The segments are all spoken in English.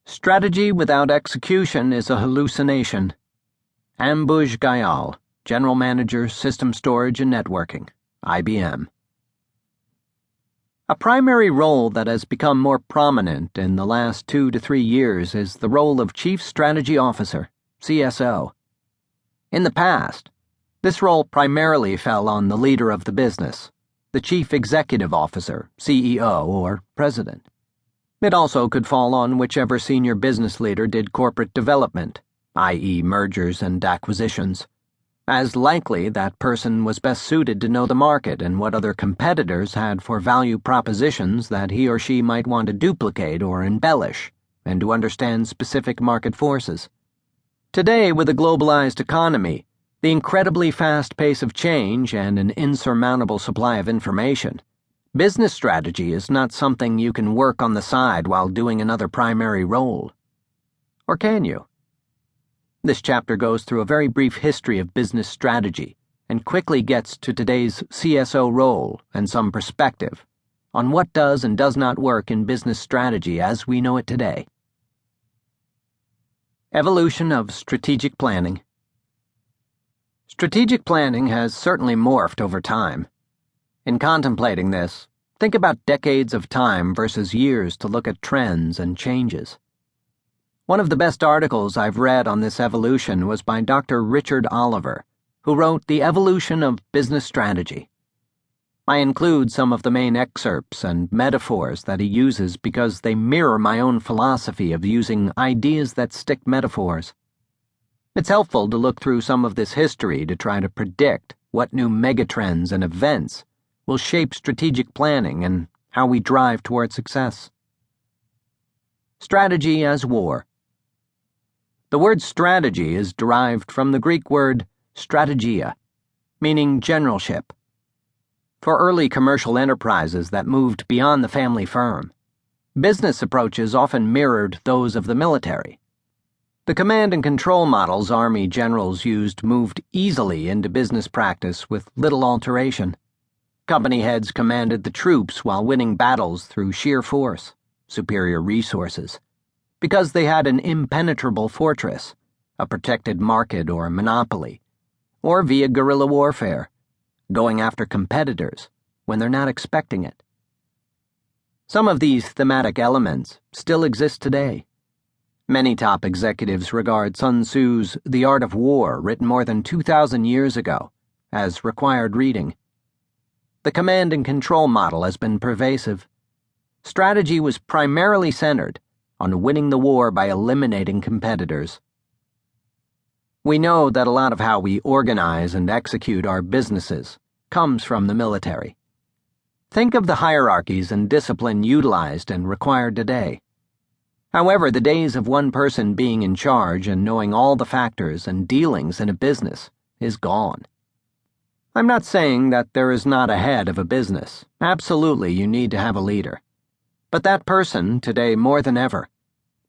Strategy without execution is a hallucination. Ambuj Gayal, General Manager, System Storage and Networking, IBM. A primary role that has become more prominent in the last 2 to 3 years is the role of Chief Strategy Officer, CSO. In the past, this role primarily fell on the leader of the business, the Chief Executive Officer, CEO, or President. It also could fall on whichever senior business leader did corporate development, i.e. mergers and acquisitions. As likely, that person was best suited to know the market and what other competitors had for value propositions that he or she might want to duplicate or embellish, and to understand specific market forces. Today, with a globalized economy, the incredibly fast pace of change, and an insurmountable supply of information, business strategy is not something you can work on the side while doing another primary role. Or can you? This chapter goes through a very brief history of business strategy and quickly gets to today's CSO role and some perspective on what does and does not work in business strategy as we know it today. Evolution of strategic planning. Strategic planning has certainly morphed over time. In contemplating this, think about decades of time versus years to look at trends and changes. One of the best articles I've read on this evolution was by Dr. Richard Oliver, who wrote The Evolution of Business Strategy. I include some of the main excerpts and metaphors that he uses because they mirror my own philosophy of using ideas that stick metaphors. It's helpful to look through some of this history to try to predict what new megatrends and events will shape strategic planning and how we drive toward success. Strategy as war. The word strategy is derived from the Greek word strategia, meaning generalship. For early commercial enterprises that moved beyond the family firm, business approaches often mirrored those of the military. The command and control models Army generals used moved easily into business practice with little alteration. Company heads commanded the troops while winning battles through sheer force, superior resources, because they had an impenetrable fortress, a protected market or monopoly, or via guerrilla warfare, going after competitors when they're not expecting it. Some of these thematic elements still exist today. Many top executives regard Sun Tzu's The Art of War, written more than 2,000 years ago, as required reading. The command and control model has been pervasive. Strategy was primarily centered on winning the war by eliminating competitors. We know that a lot of how we organize and execute our businesses comes from the military. Think of the hierarchies and discipline utilized and required today. However, the days of one person being in charge and knowing all the factors and dealings in a business is gone. I'm not saying that there is not a head of a business. Absolutely, you need to have a leader. But that person, today more than ever,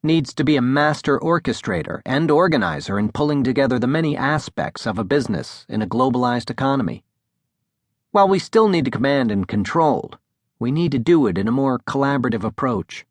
needs to be a master orchestrator and organizer in pulling together the many aspects of a business in a globalized economy. While we still need to command and control, we need to do it in a more collaborative approach.